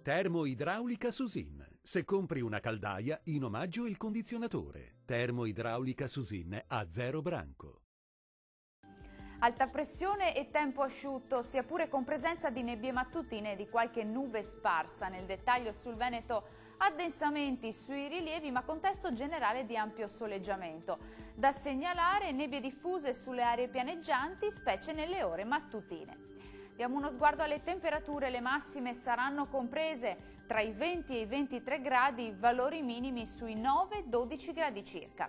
Termoidraulica Susin. Se compri una caldaia, in omaggio il condizionatore. Termoidraulica Susin a 0 branco. Alta pressione e tempo asciutto, sia pure con presenza di nebbie mattutine e di qualche nube sparsa. Nel dettaglio sul Veneto addensamenti sui rilievi, ma contesto generale di ampio soleggiamento. Da segnalare nebbie diffuse sulle aree pianeggianti, specie nelle ore mattutine. Diamo uno sguardo alle temperature, le massime saranno comprese tra i 20 e i 23 gradi, valori minimi sui 9-12 gradi circa.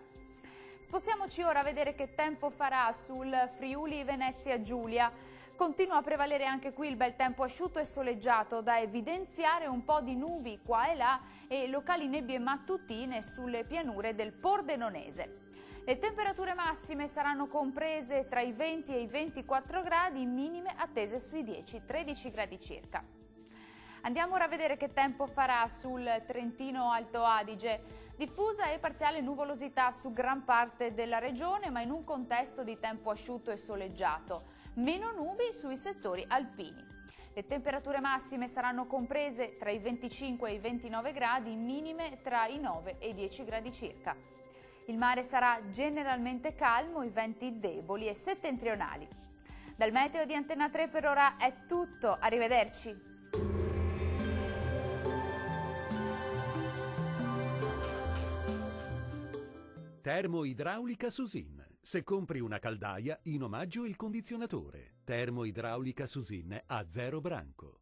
Spostiamoci ora a vedere che tempo farà sul Friuli Venezia Giulia. Continua a prevalere anche qui il bel tempo asciutto e soleggiato, da evidenziare un po' di nubi qua e là e locali nebbie mattutine sulle pianure del Pordenonese. Le temperature massime saranno comprese tra i 20 e i 24 gradi, minime attese sui 10-13 gradi circa. Andiamo ora a vedere che tempo farà sul Trentino Alto Adige. Diffusa e parziale nuvolosità su gran parte della regione, ma in un contesto di tempo asciutto e soleggiato. Meno nubi sui settori alpini. Le temperature massime saranno comprese tra i 25 e i 29 gradi, minime tra i 9 e i 10 gradi circa. Il mare sarà generalmente calmo, i venti deboli e settentrionali. Dal meteo di Antena 3 per ora è tutto, arrivederci! Termoidraulica Susin. Se compri una caldaia, in omaggio il condizionatore. Termoidraulica Susin a 0 branco.